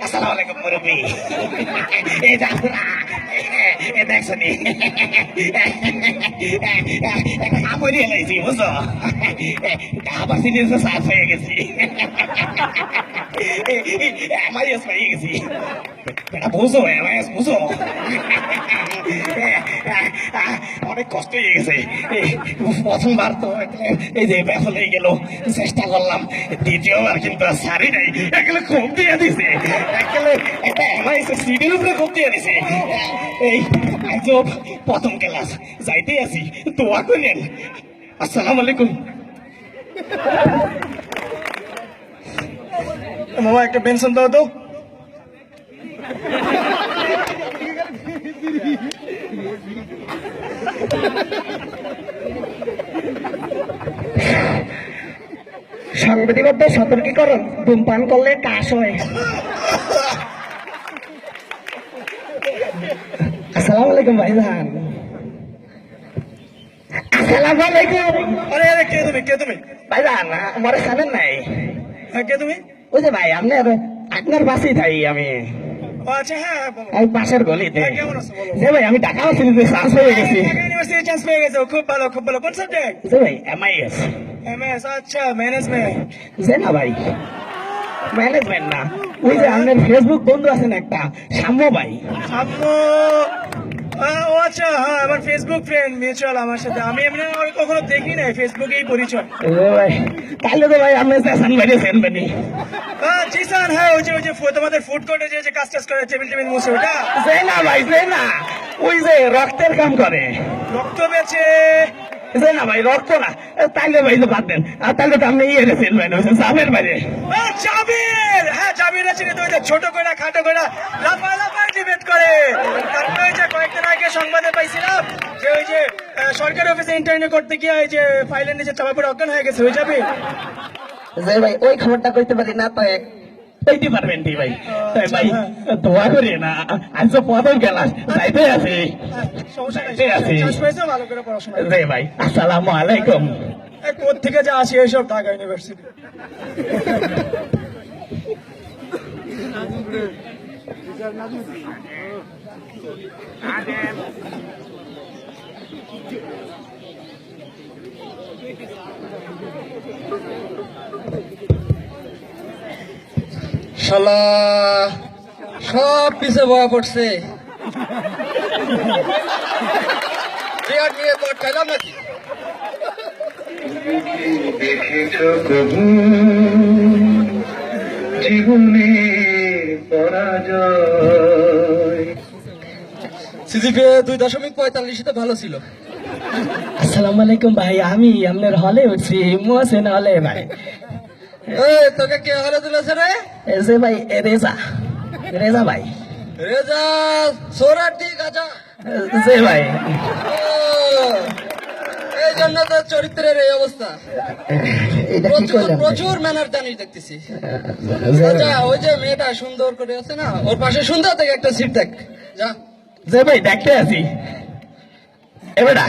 আসসালামু আলাইকুম মুরব্বী। এই দেখছো নি একটা কাপড় এলাইছি বুঝছো, আবার সিরিয়াসে সাফ হয়ে গেছি, এমআইএস পেয়ে গেছি। বুঝো এমআইএস বুঝো, অনেক কষ্ট হয়ে গেছে। প্রথমবার তো এই যে ব্যাফল হয়ে গেল, চেষ্টা করলাম, দ্বিতীয়বার কিন্তু সারি নাই, একেবারে খুব দিয়ে দিছে, একেবারে একটা এমআইএস সিডির উপরে খুব দিয়ে দিছে। এই আজব প্রথম ক্লাস যাইতে আছি, দোয়া করেন। আসসালামু আলাইকুম। মামা একটা পেনশন দাও তো। সাংবাদিকদের সতর্কীকরণ, ধূমপান করলে কাশ হয়। আসসালামু আলাইকুম ভাইজান। আসসালামু আলাইকুম। আরে আরে কে তুমি, কে তুমি? ভাইজান মরে জানেন নাই? কে তুমি? ওই যে ভাই আপনার পাশেই থাই আমি। আচ্ছা হ্যাঁ, আমি পাশের গলিতে। যে ভাই আমি ঢাকা ইউনিভার্সিটিতে চান্স পেয়ে গেছি। ঢাকা ইউনিভার্সিটি চান্স পেয়ে গেছো, খুব ভালো খুব ভালো। কোন সাবজেক্ট? যে ভাই এমআইএস। এমএস, আচ্ছা ম্যানেজমেন্ট। যে না ভাই ম্যানেজমেন্ট না, ওই যে আপনার ফেসবুক বন্ধু আছেন একটা, সাম্য ভাই। সাম্য, ও আচ্ছা, হ্যাঁ আমার ফেসবুক ফ্রেন্ড মিউচুয়াল আমার সাথে। আমি এমনি কখনো দেখি নাই, ফেসবুকেই পরিচয়। তাহলে তো ভাই আপনি সেশন বাইরেছেন বানি। জি স্যার, হ্যাঁ ওই যে তোমাদের ফুড কোর্টে যে কাজ টাজ করে, টেবিল টেবিল মুছে, ওটা? যে না ভাই, যে না, ওই যে রক্তের কাম করে, রক্ত বেচে। যে না ভাই রক্ত না, তাইলে ভাই তো বাদ দেন। আর তাহলে তো আপনি ইয়ে রেছেন ভাই, জাবের বাইরে। জাবির, হ্যাঁ জাবির আছে, তো ছোট করে খাটো করে লাফালাফাই ডিবেট করে। তারপরে ওই যে কয়েকদিন আগে সংবাদে পাইছিলাম যে ওই যে সরকারি অফিসে ইন্টারভিউ করতে গিয়ে ওই যে ফাইলের নিচে চাপা পড়ে অজ্ঞান হয়ে গেছে, ওই যাবে। যে ভাই ওই খবরটা কইতে পারি না, তো কইতে পারবেন টি ভাই। তাই ভাই দোয়া করি না, আজ তো প্রথম ক্লাস যাইতে আছি, ভালো করে পড়াশোনা। রে ভাই আসসালামু আলাইকুম। কোথা থেকে যা আসি এইসব, ঢাকা ইউনিভার্সিটি। শালা সব পিছে বয়া পড়ছে। খাইলাম নাকি? দেখেছ কবু জীবনে পরাজয়? সিজিপিএ 2.45 ভালো ছিল। আসসালামু আলাইকুম ভাই, আমি আপনার হলে উঠছি, মোসেন হলে ভাই। তোকে কে হলে তুলেছে রে? যে ভাই রেজা, রেজা ভাই। রেজা সোরা, ঠিক আছে। যে ভাই এই জন্য তো চরিত্রের এই অবস্থা। প্রচুর ম্যানার জানিস দেখতেছি। আচ্ছা ওই যে মেয়েটা সুন্দর করে আছে না, ওর পাশে সুন্দর থেকে একটা সিট দেখ যা। যে ভাই দেখতে আছি। এবারে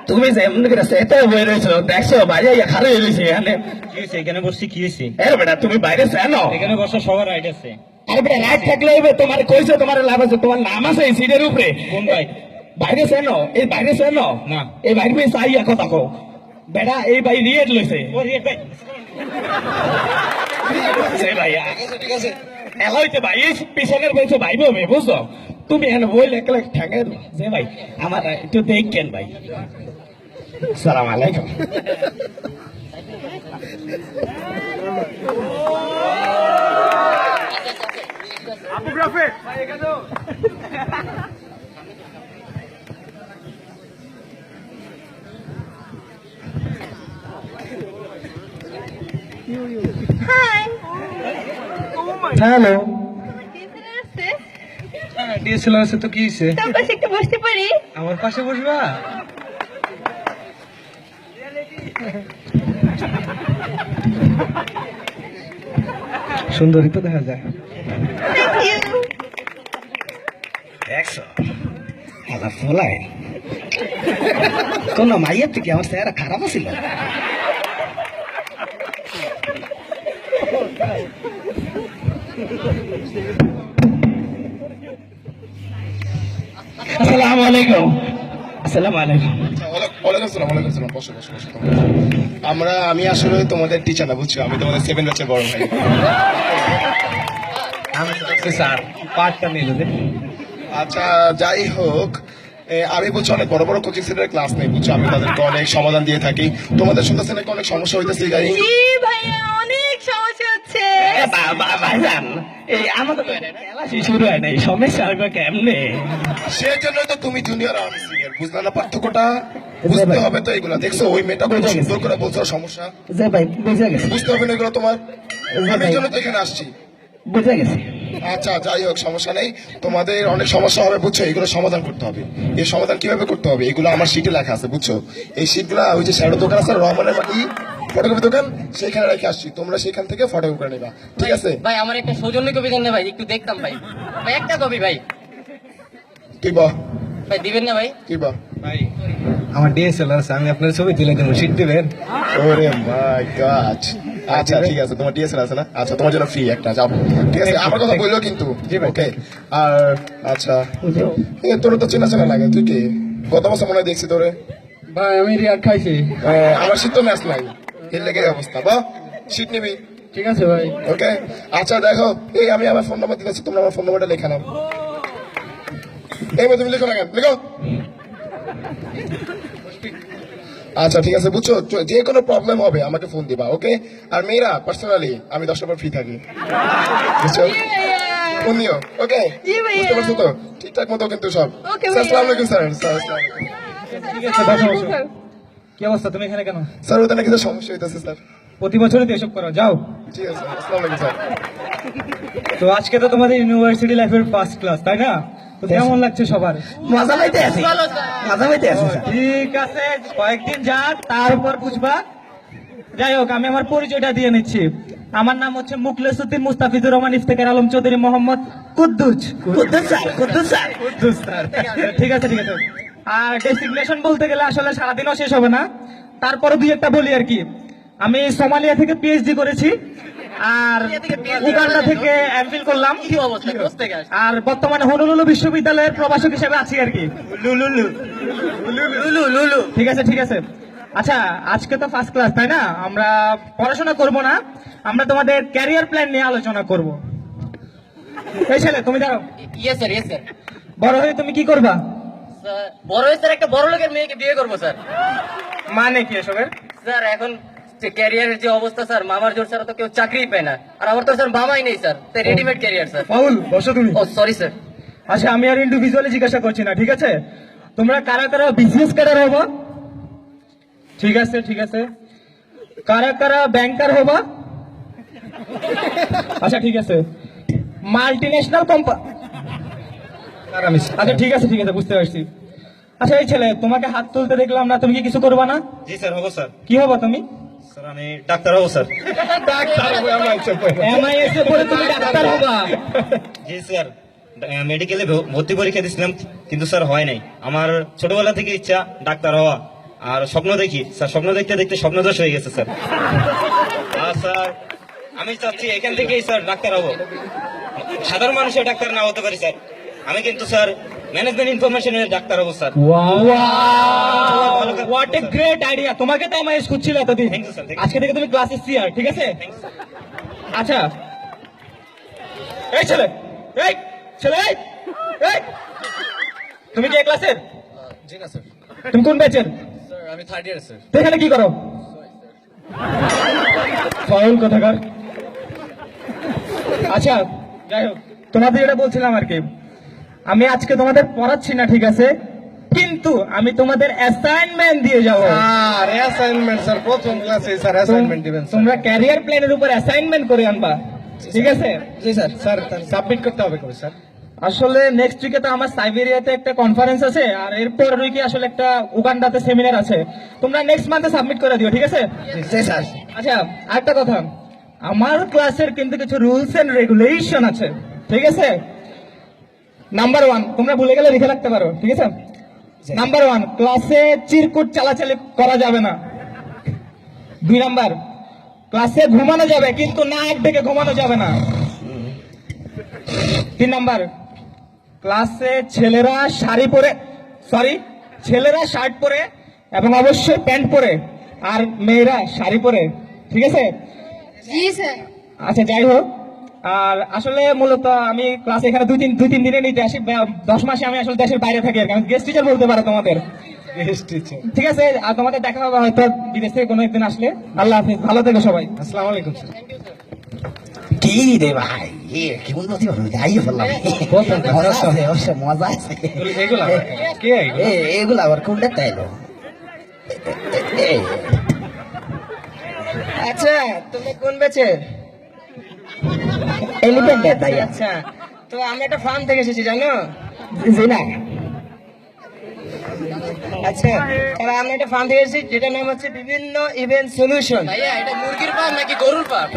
তুমি যেমন করে সেটা বই রয়েছো, দেখছো বাইরে খালি হয়ে রয়েছে। এখানে কি হয়েছে? এখানে বসছি, কি হয়েছে? বেটা তুমি বাইরে জানো, এখানে বসার সবার রাইট আছে। আরে বেটা রাইট থাকলে তোমার কইছে, তোমার লাভ আছে, তোমার নাম আছে এই সিটের উপরে। কোন ভাই? বাইরে জানো, এই বাইরে জানো না, এই বাইরে ভাই চাইয়া কথা কো বেটা, এই ভাই রিয়েট লইছে। ও রিয়েট ভাই, সেই ভাই ঠিক আছে। এলাইতে ভাই পিছনের বলছে ভাই বলবে, বুঝছো? তুমি এখানে বইলে একলা ঠেঙ্গে যে ভাই আমার একটু দেখেন ভাই। সালাম আলাইকুম। হ্যালো, ডিএসএলআর আছে তো কি হয়েছে? তোর পাশে একটু বসতে পারি? আমার পাশে বসবা? সুন্দরী তো দেখা যায়। দেখছো আমার ফলাই কোন মাইয়ের থেকে আমার চেহারা খারাপ ছিল। আসসালামু আলাইকুম। আসসালামু আলাইকুম। ওয়ালাইকুম আসসালাম। বসো বসো বসো তোমরা। আমি আসলে তোমাদের টিচার না, বুঝছো, আমি তোমাদের 7 ব্যাচের বড় ভাই। স্যার পার্টটা নিয়ে যদি আচ্ছা যাই হোক, আমি বুঝছো অনেক বড় বড় কোচিং সেন্টারের ক্লাস নেই, বুঝছো, আমি তাদেরকে অনেক সমাধান দিয়ে থাকি। তোমাদের শুনতেছে নাকি অনেক সমস্যা হইতেছে জানি। জি ভাইয়া অনেক সমস্যা হচ্ছে। ভাইজান, এই আমাদের তো খেলা শুরু হয় নাই, সমস্যা হবে কেমনে? সেই জন্যই তো তুমি জুনিয়র আর আমি সিনিয়র, বুঝলা না পার্থক্যটা? বুঝতে হবে তো এগুলা। দেখছো ওই মেয়েটা কত সুন্দর করে বলছো সমস্যা, যে ভাই বুঝে গেছি, বুঝতে হবে না এগুলো তোমার। আমি এই জন্য তো এখানে আসছি। বুঝে গেছি। আচ্ছা যাই হোক, সমস্যা নেই। তোমাদের অনেক সমস্যা হবে, বুঝছো, এগুলো সমাধান করতে হবে। এই সমাধান কিভাবে করতে হবে এগুলো আমার শিটে লেখা আছে, বুঝছো। এই শিটগুলো ওই যে শ্যাডো দোকান আছে রহমানের বাকি ফটোকপি দোকান, সেখানে রেখে আসছি। তোমরা সেখান থেকে ফটোকপি করে নিবা, ঠিক আছে? ভাই আমার একটা সৌজন্য কপি দেন না ভাই, একটু দেখতাম ভাই। ভাই একটা কপি ভাই, কি বা ভাই দিবেন না ভাই? কি বা আমার ডিএসএলআর আছে, আমি আপনার ছবি তুলে দেবো, শীত দেবেন। ওরে মাই গড। আচ্ছা ঠিক আছে, তোমার ডিএসএল আছে না? আচ্ছা তোমার জন্য ফ্রি একটা, যাও, ঠিক আছে? আমার কথা বললো কিন্তু, ওকে? আর আচ্ছা, তোর তো চেনা চেনা লাগে। তুই কি গত বছর মনে হয় দেখছি তোরে? ভাই আমি রিয়ার খাইছি। আমার শীত তো ম্যাচ নাই, এর লেগে এই অবস্থা। বা শীত নিবি, ঠিক আছে ভাই। ওকে? আচ্ছা দেখো, এই আমি আমার ফোন নাম্বার দিতেছি, তোমরা আমার ফোন নাম্বারটা লেখা নাও। এই মেয়ে, তুমি লিখো না কেন? লিখো। আচ্ছা ঠিক আছে, বুঝছো, যে কোনো প্রবলেম হবে আমাকে ফোন দিবা, ওকে? আর মেয়েরা পার্সোনালি আমি 10 টাকা ফ্রি থাকি, বুঝছো? ফোন দিও, ওকে? জি ভাইয়া। বুঝতে পারছো তো? ঠিকঠাক মতো কিন্তু সব। ওকে স্যার, ভাইয়া। আসসালামু আলাইকুম স্যার। স্যার আসসালামু আলাইকুম। ঠিক আছে, বসো বসো। কি অবস্থা, তুমি এখানে কেন? স্যার ওটা নাকি তো সমস্যা হইতেছে স্যার। প্রতি বছরই তো এসব করো, যাও। ঠিক আছে, আসসালামু আলাইকুম স্যার। তো আজকে তো তোমাদের ইউনিভার্সিটি লাইফের ফার্স্ট ক্লাস, তাই না? তো কেমন লাগছে সবার? মজা পাইতে আছি, মজা পাইতে আছি স্যার। ঠিক আছে, কয়েকদিন যাক, তারপর বুঝবা। যাই হোক, আমি আমার পরিচয়টা দিয়ে নিচ্ছি। আমার নাম হচ্ছে Mukhlesuddin Mustafizur Rahman Iftekhar Alam Chowdhury Mohammad Kuddus. Kuddus sir, Kuddus sir. Kuddus sir. ঠিক আছে ঠিক আছে। আর ডেসিগনেশন বলতে গেলে আসলে সারাদিনও শেষ হবে না, তারপরে দুই একটা বলি আর কি। আমি সোমালিয়া থেকে পিএইচডি করেছি, আর উগান্ডা থেকে এমফিল করলাম, কি অবস্থা, কোথা থেকে আসছে? আর বর্তমানে হনুলুলু বিশ্ববিদ্যালয়ের প্রভাষক হিসেবে আছি আর কি। লুলুলু লুলু লুলু। ঠিক আছে ঠিক আছে। আচ্ছা, আজকে তো ফার্স্ট ক্লাস, তাই না? আমরা পড়াশোনা করব না, আমরা তোমাদের ক্যারিয়ার প্ল্যান নিয়ে আলোচনা করব। এই ছেলে, তুমি দাঁড়াও। Yes sir, yes sir. বড় হয়ে তুমি কি করবা? বড় হয়ে স্যার একটা বড় লোকের মেয়েকে বিয়ে করবো স্যার। মানে কি এসবের? স্যার এখন ক্যারিয়ারের যে অবস্থা স্যার, মামার জোর ছাড়া তো কেউ চাকরি পায় না, আর আমার তো স্যার মামাই নেই স্যার, তাই রেডিমেড ক্যারিয়ার স্যার। পাউল, বসো তুমি। ও সরি স্যার। আচ্ছা, আমি আর ইন্ডিভিজুয়ালি জিজ্ঞাসা করছি না, ঠিক আছে? তোমরা কারা কারা বিজনেস ক্যাডার হবা? ঠিক আছে ঠিক আছে। কারা কারা ব্যাংকার হবা? আচ্ছা ঠিক আছে। Multinational company. আচ্ছা ঠিক আছে ঠিক আছে, বুঝতে পারছি। আচ্ছা এই ছেলে, তোমাকে হাত তুলতে দেখলাম না, তুমি কি কিছু করবা না? জি স্যার, হবো স্যার। কি হবা তুমি? স্যার আমি ডাক্তার হবো স্যার। MIS এ পড়ে তুমি ডাক্তার হবা? জি স্যার, মেডিকেলে ভর্তি পরীক্ষা দিয়েছিলাম, কিন্তু স্যার হয় নাই। আমার ছোটবেলা থেকে ইচ্ছা ডাক্তার হওয়া, আর স্বপ্ন দেখি স্যার, স্বপ্ন দেখতে দেখতে স্বপ্নদোষ হয়ে গেছে স্যার। আর স্যার আমি চাচ্ছি এখান থেকেই স্যার ডাক্তার হবো। সাধারণ মানুষের ডাক্তার না হতে পারি স্যার, আমি কিন্তু স্যার ম্যানেজমেন্ট ইনফরমেশনের ডাক্তার হবো sir. What a great idea! তোমাকে তো MIS খুঁজছিল এতদিন। Thank you, sir, thank you. আজকে থেকে তুমি ক্লাসে সিআর, ঠিক আছে? আচ্ছা এই ছেলে, এই ছেলে, এই তুমি কি এই ক্লাসের? জি না স্যার। তুমি কোন ব্যাচের? স্যার আমি 3rd ইয়ার স্যার। তো এখানে কি করো? ফাউল কোথাকার। আচ্ছা যাই হোক, তোমাদের যেটা বলছিলাম আর কি, আমি আজকে তোমাদের পড়াচ্ছি না, ঠিক আছে? কিন্তু আমি তোমাদের অ্যাসাইনমেন্ট দিয়ে যাবো। আর অ্যাসাইনমেন্ট স্যার, প্রথম ক্লাসে স্যার অ্যাসাইনমেন্ট দিবেন স্যার। তোমরা ক্যারিয়ার প্ল্যানের উপর অ্যাসাইনমেন্ট করে আনবা, ঠিক আছে? জি স্যার। স্যার সাবমিট করতে হবে কবে স্যার? আসলে নেক্সট উইকে তো আমার সাইবেরিয়াতে একটা কনফারেন্স আছে, আর এরপর উইকে আসলে একটা উগান্ডাতে সেমিনার আছে। তোমরা নেক্সট মান্থে সাবমিট করে দিও, ঠিক আছে? জি স্যার। আচ্ছা আরেকটা কথা, আমার ক্লাসের কিন্তু কিছু রুলস এন্ড রেগুলেশন আছে, ঠিক আছে? নাম্বার 1, তোমরা ভুলে গেলে লিখে রাখতে পারো, ঠিক আছে? নাম্বার 1, ক্লাসে চিরকুট চালাচালি করা যাবে না। 2 নাম্বার, ক্লাসে ঘুমানো যাবে কিন্তু নাক ডেকে ঘুমানো যাবে না। 3 নাম্বার, ক্লাসে ছেলেরা ছেলেরা শার্ট পরে এবং অবশ্যই প্যান্ট পরে, আর মেয়েরা শাড়ি পরে, ঠিক আছে? জি স্যার। আচ্ছা যাই হোক, আর আসলে মূলত আমি ক্লাসে এখানে দুই তিন দিনে নিতে আসি, 10 মাসে আমি আসলে দেশের বাইরে থাকি আর কি। আমি গেস্ট টিচার বলতে পারো তোমাদের, ঠিক আছে? আর তোমাদের দেখা হবে হয়তো বিদেশ থেকে কোনো একদিন আসলে। আল্লাহ হাফিজ, ভালো থেকো সবাই। আসসালামু আলাইকুম স্যার। কি রে ভাই, কি বলবো যাই বললাম, মজা আছে এগুলা আবার কোনটা তাইলো। আচ্ছা তুমি কোন ব্যাচে? এলিফ্যান্ট তাই। আচ্ছা, তো আমি একটা ফার্ম থেকে এসেছি জানো? জি না, আচ্ছা, তাহলে আমি একটা ফার্ম থেকে এসেছি যেটার নাম হচ্ছে বিভিন্ন ইভেন্ট সলিউশন। ভাইয়া এটা মুরগির ফার্ম নাকি গরুর ফার্ম?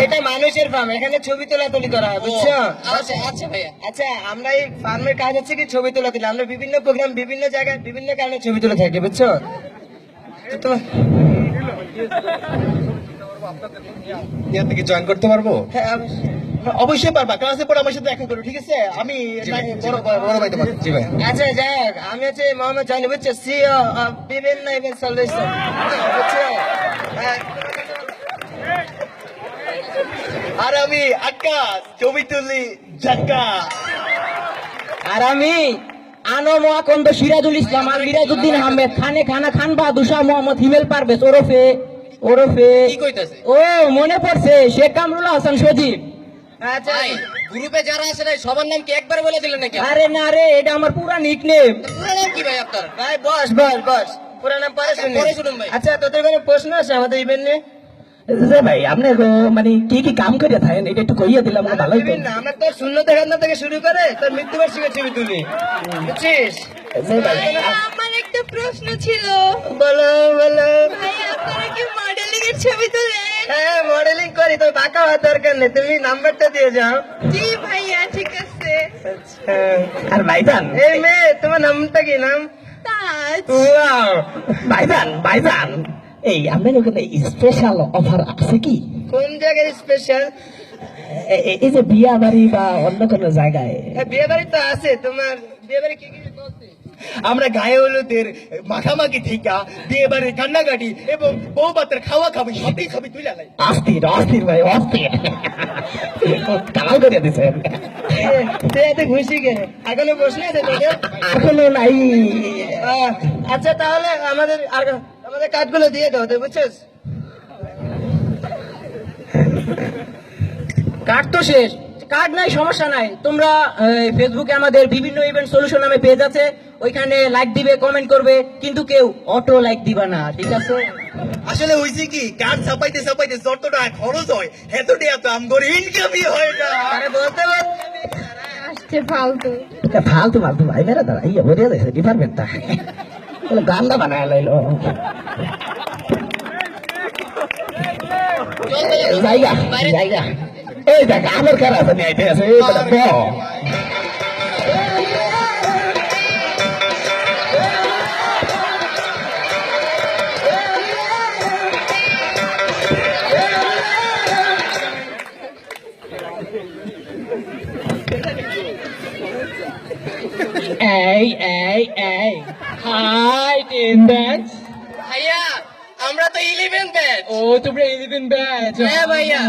এটা মানুষের ফার্ম, এখানে ছবি তোলাতুলি করা হয়, বুঝছো? আচ্ছা আচ্ছা ভাইয়া, আচ্ছা আমরা এই ফার্মের কাজ হচ্ছে কি ছবি তোলা তুলি। আমরা বিভিন্ন প্রোগ্রাম বিভিন্ন জায়গায় বিভিন্ন কারণে ছবি তুলে থাকি, বুঝছো? তো কি জয়েন করতে পারবো? হ্যাঁ অবশ্যই পারবা, ক্লাসে পড়ে আমার সাথে দেখা করো, ঠিক আছে? আমি বড় ভাই তোমার। জি ভাই। আচ্ছা যাক, আমি হচ্ছে মোহাম্মদ জানি, বুঝছো? সিও বিভিন্ন ইভেন্ট সলিউশন, বুঝছো? আর আমি আকাশ, ছবি তুলি জাকা। আর আমি আনোয়ার আকন্দ সিরাজুল ইসলাম আর মিরাজউদ্দিন আহমেদ খানে খানা খান বাহাদুর শাহ মোহাম্মদ হিমেল পারভেজ ওরফে কি কইতাছে? ও মনে পড়ছে, শেখ কামরুল হাসান সজীব। আচ্ছা গ্রুপে যারা আছে না সবার নাম কি একবার বলে দিলেন নাকি? আরে না রে, এটা আমার পুরা নিকনেম। পুরো নাম কি ভাই আপনার? ভাই বস বস বস, পুরো নাম পরে শুনুন ভাই। আচ্ছা তোদের কোনো প্রশ্ন আছে আমাদের ইভেন্ট নিয়ে? ভাই আপনি মানে কি কি কাম করে থাকেন এটা একটু কইয়া দিলাম ভালো হতো। না, আমরা তোর শূন্য দেখানো থেকে শুরু করে তোর মৃত্যুবার্ষিকীর ছবি তুলি, বুঝছিস? আমার একটা প্রশ্ন ছিল, বলো বলো। ভাই আপনারা কি মডেলিং এর ছবি তোলেন? হ্যাঁ মডেলিং করি, তো বাঁকা হওয়ার দরকার নেই, তুমি নাম্বারটা দিয়ে যাও। জি ভাইয়া, ঠিক আছে। আর ভাইজান, এই মেয়ে তোমার নামটা কি নাম? তাজ। ওয়াও, ভাইজান, এই আপনার ওখানে স্পেশাল অফার আছে কি? কোন জায়গায় স্পেশাল? এই যে বিয়া বাড়ি বা অন্য কোনো জায়গায়? বিয়ে বাড়ি তো আছে, তোমার বিয়ে বাড়ি কি কি বলছি? আমরা গায়ে হলুদের মাখামাখি থেকে বিয়ে বাড়ির কান্নাকাটি এবং বউ বাতের খাওয়া খাবি সবই ছবি তুলে লাই। অস্থির ভাই, অস্থির কামাল করে দিচ্ছেন। তুই এত খুশি কেন? এখনো প্রশ্ন আছে তোকে? এখনো নাই। আচ্ছা তাহলে আমাদের কার্ডগুলো দিয়ে দাও, তুই বুঝছিস? কার্ড তো শেষ, কার্ড নাই সমস্যা নাই। তোমরা ফেসবুকে আমাদের বিভিন্ন ইভেন্ট সলিউশন নামে পেজ আছে, ওইখানে লাইক দিবে, কমেন্ট করবে, কিন্তু কেউ অটো লাইক দিবা না, ঠিক আছে? আসলে হয়েছে কি, কার্ড ছাপাইতে যতটা খরচ হয় এতটা এত আমগরে ইনকামই হয় না। আরে বলতে বল, আসছে ফালতু। ফালতু ভাই মেরে দাঁড়া ইয়ে ভরিয়া দেখে ডিপার্টমেন্টটা গান্দা বানায় লাইলো জায়গা এই দেখ আমার কার আছে নিয়ে আছে এই বেটা তো এই হাই টিম ব্যাচ। ভাইয়া আমরা তো 11 ব্যাচ। ও তোমরা 11 ব্যাচ? হ্যাঁ ভাইয়া।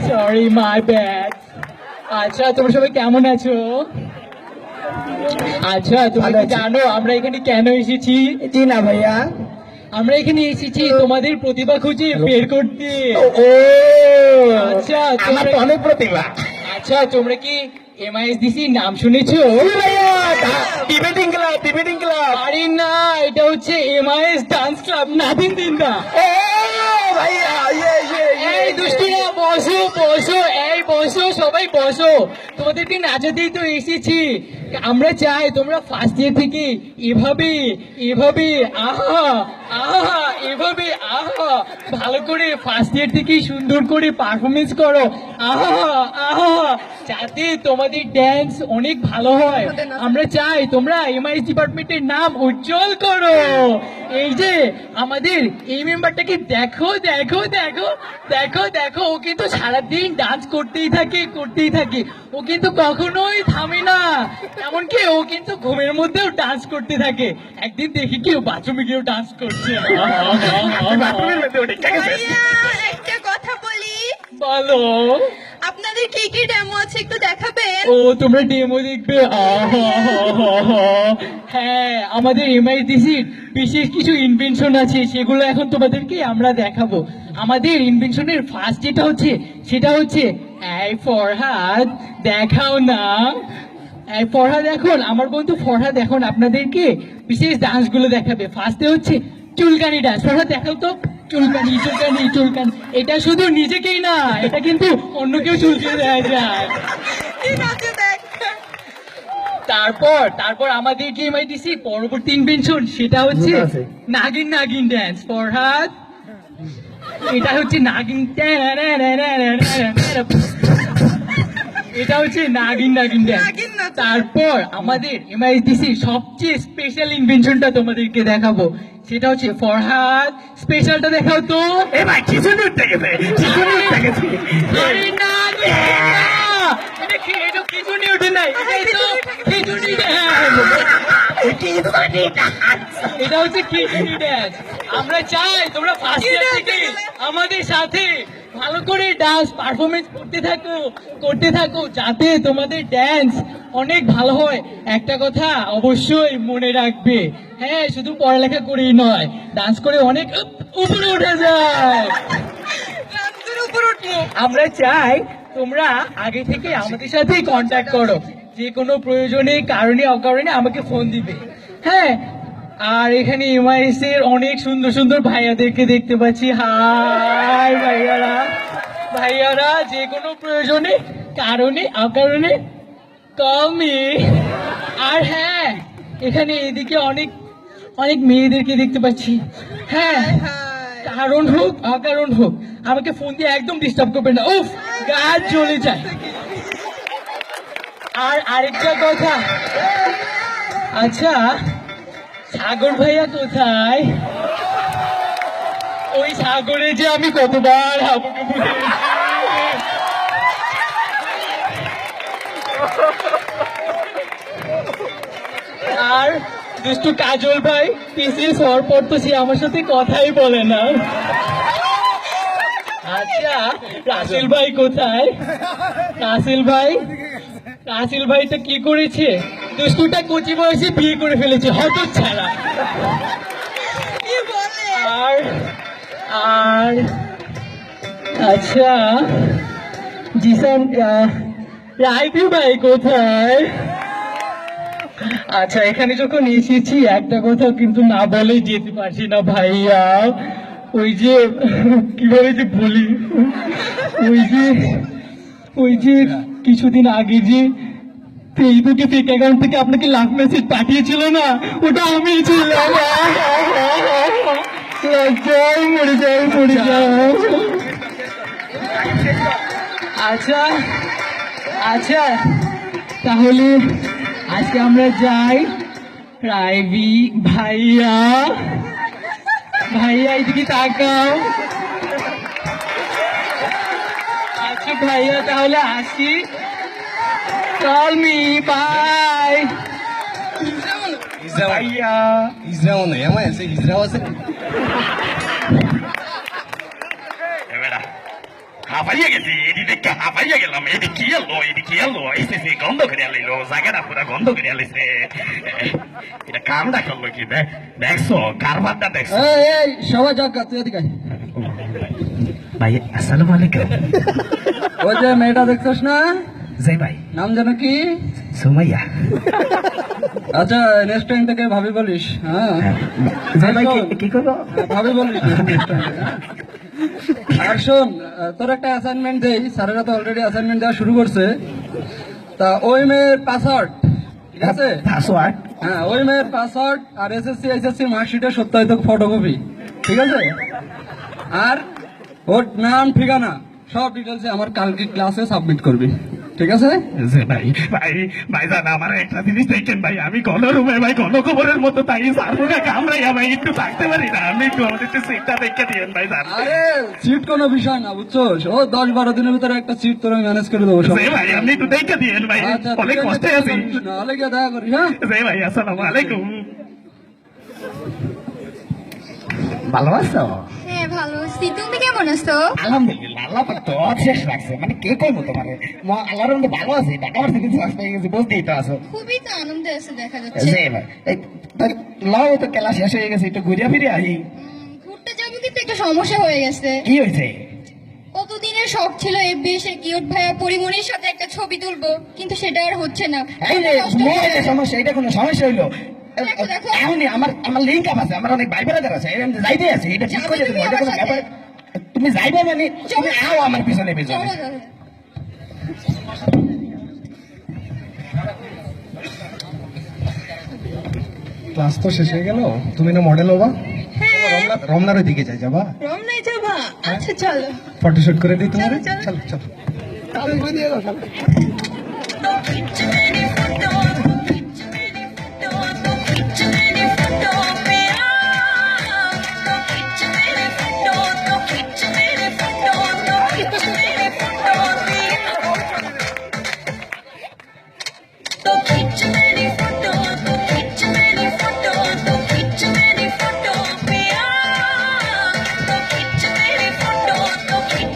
Sorry my bad. আচ্ছা তোমরা সবাই কেমন আছো? আচ্ছা তুমি কি জানো আমরা এখানে কেন এসেছি? জি না ভাইয়া। আমরা এখানে এসেছি তোমাদের প্রতিভা খুঁজে বের করতে। ও আচ্ছা আমার তো অনেক প্রতিভা। আচ্ছা তোমরা কি MISDC নাম শুনেছো? Debating club. আরে না, এটা হচ্ছে MIS ডান্স ক্লাব, নাদিন দিনদা। ভাইয়া এই দুষ্টিরা বসো সবাই বসো, তোমাদেরকে নাচাতেই তো এসেছি। আমরা চাই তোমরা ফার্স্ট ইয়ার থেকে এভাবে আহা ভালো করে ফার্স্ট ইয়ার থেকে সুন্দর করে পারফরমেন্স করো, আহা আহা যাতে তোমাদের ড্যান্স অনেক ভালো হয় আমরা চাই তোমরা এমআইএস ডিপার্টমেন্টের নাম উজ্জ্বল করো। এই যে আমাদের এই মেম্বারটাকে দেখো দেখো দেখো দেখো দেখো, ও কিন্তু সারাদিন ডান্স করতেই থাকে, ও কিন্তু কখনোই থামে না, এমনকি ও কিন্তু ঘুমের মধ্যেও ডান্স করতে থাকে। একদিন দেখি কি ও বাথরুমে গিয়েও ডান্স করছে। ভাইয়া একটা কথা বলি, বলো। আপনাদের কি কি ডেমো আছে একটু দেখাবেন? ও তোমরা ডেমো দেখবে? হ্যাঁ, আমাদের এমআইডিসির বিশেষ কিছু ইনভেনশন আছে, সেগুলো এখন তোমাদেরকে আমরা দেখাবো। আমাদের ইনভেনশনের ফার্স্ট যেটা হচ্ছে সেটা হচ্ছে এই ফরহাদ দেখাও না। এই ফরহাদ এখন, আমার বন্ধু ফরহাদ এখন আপনাদেরকে বিশেষ ডান্সগুলো দেখাবে। ফার্স্টে হচ্ছে চুলকানি ডান্স। ফরহাদ দেখাও তো, চুলকানি চুলকানি চুলকানি। এটা শুধু নিজেকেই না, এটা কিন্তু অন্যকেও চুলকে দেওয়া যায়। ঠিক আছে, দেখ। তারপর আমাদের কি এমআইডিসি পরবর্তী ইনভেনশন সেটা হচ্ছে নাগিন ড্যান্স। ফরহাদ এটা হচ্ছে নাগিন, এটা হচ্ছে নাগিন ড্যান্স। নাগিন নাচ। তারপর আমাদের এমআইডিসি সবচেয়ে স্পেশাল ইনভেনশনটা তোমাদেরকে দেখাবো, সেটা হচ্ছে ফরহাদ স্পেশালটা দেখাও তো। এ ভাই খিচুড়ি উঠতে গেছে, খিচুড়ি উঠতে গেছে। আরে না রে, না। এটা খিচুড়ি ওঠে নাই, এটাই তো খিচুড়ি dance। এটা হচ্ছে খিচুড়ি ড্যান্স। আমরা চাই তোমরা ফার্স্ট ইয়ার থেকে আমাদের সাথে ভালো করে ডান্স পারফরমেন্স করতে থাকো যাতে তোমাদের ড্যান্স অনেক ভালো হয়। একটা কথা অবশ্যই মনে রাখবে, হ্যাঁ, শুধু পড়ালেখা করেই নয়, ডান্স করে অনেক উপরে উঠে যায়। রাস্তার উপর উঠবো। আমরা চাই তোমরা আগে থেকে আমাদের সাথেই কন্ট্যাক্ট করো, যে কোনো প্রয়োজনে কারণে অকারণে আমাকে ফোন দিবে, হ্যাঁ। আর এখানে এমআইএস এর অনেক সুন্দর সুন্দর ভাইয়াদেরকে দেখতে পাচ্ছি। হাই ভাইয়ারা, যে কোনো প্রয়োজনে কারণে অকারণে কমই। আর হ্যাঁ, এখানে এদিকে অনেক মেয়েদেরকে দেখতে পাচ্ছি, হ্যাঁ। কারণ হোক অকারণ হোক আমাকে ফোন দিয়ে একদম ডিস্টার্ব করবে না, উফ গা জ্বলে যায়। আর আরেকটা কথা, আচ্ছা সাগর ভাইয়া কোথায়? ওই সাগরে যে আমি কতবার হাবুডুবু দিয়েছি। আর দুষ্টু কাজল ভাই পিসিএস হওয়ার পর তো সে আমার সাথে কথাই বলে না। আচ্ছা রাসেল ভাই কোথায়? রাসেল ভাইটা কি করেছে? দুষ্টুটা কচি বয়সে বিয়ে করে ফেলেছে, হতচ্ছাড়া। কি বলে? আর আচ্ছা জিসান রাইবি ভাই কোথায়? আচ্ছা এখানে যখন এসেছি একটা কথা কিন্তু না বলে যেতে পারছি না ভাইয়া। ওই যে কিভাবে যে বলি, ওই যে কিছুদিন আগে যে ফেসবুকে ফেক অ্যাকাউন্ট থেকে আপনাকে লাভ মেসেজ পাঠিয়েছিল না, ওটা আমি ছিলাম। মরে যাই। আচ্ছা তাহলে আজকে আমরা যাই। রাইবি ভাইয়া এদিকে তাকাও। আচ্ছা ভাইয়া তাহলে আসি, কল মি, বাই ভাইয়া। হাঁপাইয়া গেছি, এদিকে হাঁপাইয়া গেলাম। এদিকে কি এলো এসেছে, গন্ধ করে আলাইলো, জায়গাটা পুরা গন্ধ করে আলাইছে। এটা কামটা করলো কি? দেখছো কারবারটা দেখছো? সবাই জায়গা, তুই এদিকে আয়। ভাই আসসালামু আলাইকুম। ওই যে মেয়েটা দেখছস না, যাই ভাই, নাম যেন কি? সুমাইয়া। আচ্ছা নেক্সট টাইম থেকে ভাবি বলিস, হ্যাঁ যাই ভাই, কি করবো? ভাবি বলিস next time থেকে, হ্যাঁ? আর শোন, তোর একটা অ্যাসাইনমেন্ট দেই, স্যারেরা তো অলরেডি অ্যাসাইনমেন্ট দেওয়া শুরু করছে। তা ওই মেয়ের পাসওয়ার্ড, ঠিক আছে? পাসওয়ার্ড? হ্যাঁ, ওই মেয়ের পাসওয়ার্ড আর এসএসসি মার্কশিটের সত্যায়িত ফটোকপি, ঠিক আছে? আর ওর নাম ঠিকানা সব ডিটেলস আমার কালকে ক্লাসে সাবমিট করবি, ঠিক আছে? যে ভাই ভাই ভাইজান আমার একটা জিনিস দেখেন ভাই, আমি কোন রুমে ভাই কোন খবরের মতো তাই সার্বনা কামড়াইয়া ভাই একটু থাকতে পারি না, আমি একটু আমাদের একটু সিটটা দেখে দিয়েন ভাইজান। আরে সিট কোনো বিষয় না, বুঝছো? ও 10-12 দিনের ভিতরে একটা সিট তোরা ম্যানেজ করে দেবো। যে ভাই আপনি একটু দেখে দিয়েন ভাই, আচ্ছা, অনেক কষ্টে আছি। নাহলে গিয়ে দেখা করিস, হ্যাঁ? যে ভাই আসসালামু আলাইকুম। ভালো আছো? হ্যাঁ ভালো আছি, তুমি কেমন আছো? আলহামদুলিল্লাহ, আল্লাহ পাক তো শেষ রাখছে, মানে কে কইবো তোমারে, আল্লাহর রহমতে ভালো আছে, টাকা পয়সা কিছু আসতে গেছে, বুঝতেই তো আছো। খুবই তো আনন্দে আছে দেখা যাচ্ছে। যে ভাই লাও তো খেলা শেষ হয়ে গেছে, একটু ঘুরিয়া ফিরে আহি। ঘুরতে যাবো কিন্তু একটা সমস্যা হয়ে গেছে। কি হয়েছে? কতদিনের শখ ছিল এফবি এসে কিউট ভাইয়া পরিমণির সাথে একটা ছবি তুলবো, কিন্তু সেটা আর হচ্ছে না। এই যে কষ্ট মেয়ে হয়ে যে যায়। সমস্যা, এটা কোনো সমস্যা হইলো? দেখো, দেখো। এখনই আমার লিঙ্ক আপ আছে, আমার অনেক ভাই বেড়াদার আছে, আমি যাইতে আছে, এটা ঠিক করে দেবো, এটা কোনো ব্যাপার। তুমি যাইবে মানে তুমি আও আমার পিছনে পিছনে। চলো, চলো। ক্লাস তো শেষ হয়ে গেল, তুমি না মডেল হবা, হ্যাঁ রমনার ওই দিকে যাই, যাবা? রমনায় যাবা? আচ্ছা চলো। ফটোশুট করে দিই তোমার। চলো, চলো চলো।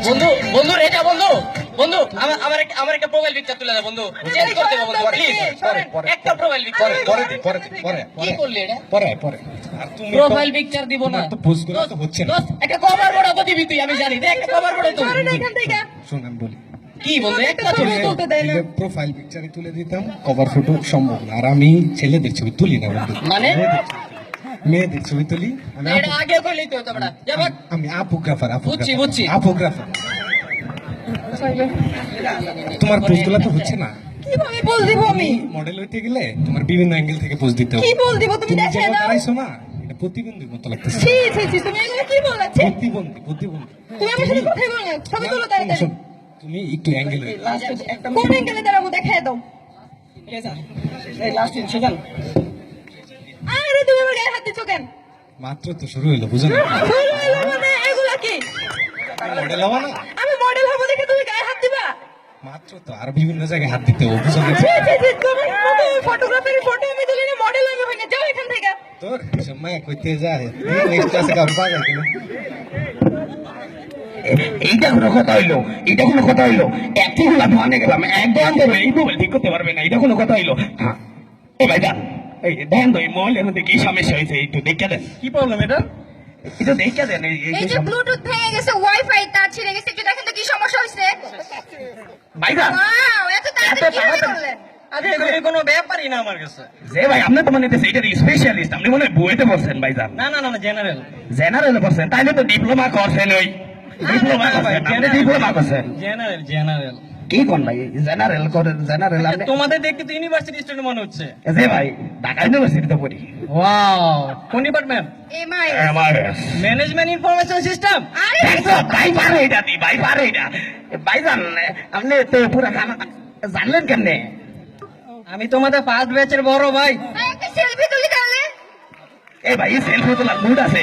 বন্ধু বন্ধু এটা বন্ধু বন্ধু আমার একটা প্রোফাইল পিকচার তুলে দাও বন্ধু, চেঞ্জ করতে হবে বন্ধু প্লিজ, একটা প্রোফাইল পিকচার। কি করলি এটা? পরে আর তুমি প্রোফাইল পিকচার দিব না তো পোস্ট করে তো হচ্ছে না। দোস্ত, একটা কভার ফটো তো দিবি তুই, আমি জানি, দেখ একটা কভার ফটো তো। সরো না এখান থেকে। শুনেন বলি, কি বন্ধু একটা ছবি তুলতে দেয় না? প্রোফাইল পিকচারে তুলে দিতাম, কভার ফটো সম্ভব না, আর আমি ছেলেদের ছবি তুলি না বন্ধু, মানে মেয়েদের ছবি তুলি। আমি এটা আগে কইলেই তো হতো বড়া, যাবা। আমি আপোগ্রাফার, বুঝছি। আপোগ্রাফার। তোমার পোস্টগুলো তো হচ্ছে না। কিভাবে বল দিব আমি? মডেল হইতে গেলে তোমার বিভিন্ন অ্যাঙ্গেল থেকে পোজ দিতে হবে। কি বল দিব তুমি দেখে যেমন নাও। দাঁড়াইছো না, এটা প্রতিবন্ধীর মতো লাগতেছে। ছি ছি ছি, তুমি এগুলো কি বলছো? প্রতিবন্ধী। তুমি আমার সাথে কথাই বলো না, ছবি তুলো তাড়াতাড়ি। শোন, তুমি একটু অ্যাঙ্গেল কোন অ্যাঙ্গেলে দাঁড়াবো দেখায় দাও। এই লাস্ট দিন সেখান আরে তুমি আমার গায়ে হাত দিছো কেন? মাত্র তো শুরু হইলো, বুঝো না? শুরু হলো মানে এগুলা কি? মডেল হওয়া না, আমি মডেল হবো দেখে তুমি গায়ে হাত দিবা? মাত্র তো আর বিভিন্ন জায়গায় হাত দিতে হবে, বুঝো না? ছি ছি ছি, তোমার মতো ফটোগ্রাফারের ফটো আমি তুলি না, মডেল আমি হই না, যাও এখান থেকে। তোর এসব মায়া কইতে যায়, নেক্সট ক্লাসে কারো পাগল কেন? এইটা কোনো কথা হইলো? এটা কোনো কথা হইলো? এতগুলা ধোয়ানে গেলাম, একদম ধরো এই মোবাইল ঠিক করতে পারবে না, এটা কোনো কথা হইলো? হ্যাঁ ও ভাই যান, এই দেখেন তো এই মোবাইলের মধ্যে কি সমস্যা হয়েছে, একটু দেখে দেন। কি প্রবলেম এটা? একটু দেখে দেন। এই যে ব্লুটুথ ভেঙে গেছে, ওয়াইফাই তার ছিঁড়ে গেছে, একটু দেখেন তো কি সমস্যা হয়েছে। ভাইজান ওয়াও, এত তাড়াতাড়ি কিভাবে করলেন? আরে এগুলো কোনো ব্যাপারই না আমার কাছে। যে ভাই আপনি তো মনে হচ্ছে এইটার স্পেশালিস্ট, আপনি মনে হয় বুয়েটে পড়ছেন ভাইজান। না জেনারেল। জেনারেলে পড়ছেন, তাইলে তো ডিপ্লোমা করছেন, ওই ডিপ্লোমা করছেন, আপনি ডিপ্লোমা করছেন। জেনারেল কি কোন ভাই জেনারেল করেন? জেনারেল আপনি তোমাদের দেখতে তো ইউনিভার্সিটি স্টুডেন্ট মনে হচ্ছে। যে ভাই ঢাকা ইউনিভার্সিটিতে পড়ি। ওয়াও, কোন department? MI Mrs. Management information system. আরে ভাই পারে এটা দি, ভাই পারে এটা। ভাইজান আপনি তো পুরো খানা জানলেন কেমনে? আমি তোমাদের ফার্স্ট ব্যাচের বড় ভাই। একটা সেলফি তুলি তাহলে। এই ভাই সেলফি তোলার মুড আছে?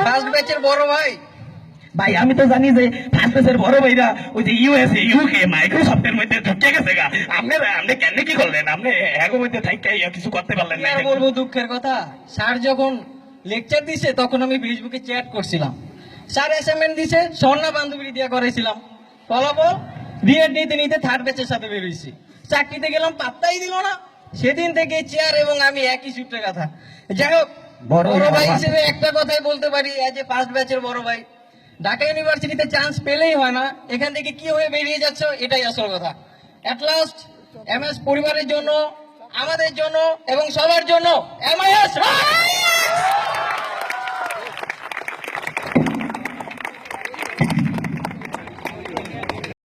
ফার্স্ট ব্যাচের বড় ভাই। ভাই আমি তো জানি যে ফার্স্ট বেসের বড় ভাইরা ওই যে ইউএসএ ইউকে মাইক্রোসফটের মধ্যে ঢুকে গেছে গা। আপনি কেন কি করলেন? আপনি এগো মধ্যে থাইকে কিছু করতে পারলেন কি না? আর বলবো দুঃখের কথা, স্যার যখন লেকচার দিছে তখন আমি ফেসবুকে চ্যাট করছিলাম। স্যার অ্যাসাইনমেন্ট দিছে, স্বর্ণা বান্ধবী দিয়া করেছিলাম। ফলাফল বিএড নিতে থার্ড ব্যাচের সাথে বেরোইছি। চাকরিতে গেলাম, পাত্তাই দিল না। সেদিন থেকে চেয়ার এবং আমি একই সূত্রে কথা। যাই হোক, বড় বড় ভাই বাবা। হিসেবে একটা কথাই বলতে পারি, এজ এ ফার্স্ট ব্যাচের বড় ভাই, ঢাকা ইউনিভার্সিটিতে চান্স পেলেই হয় না, এখান থেকে কি হয়ে বেরিয়ে যাচ্ছে এটাই আসল কথা। এট লাস্ট এমএস পরিবারের জন্য, আমাদের জন্য এবং সবার জন্য এমআইএস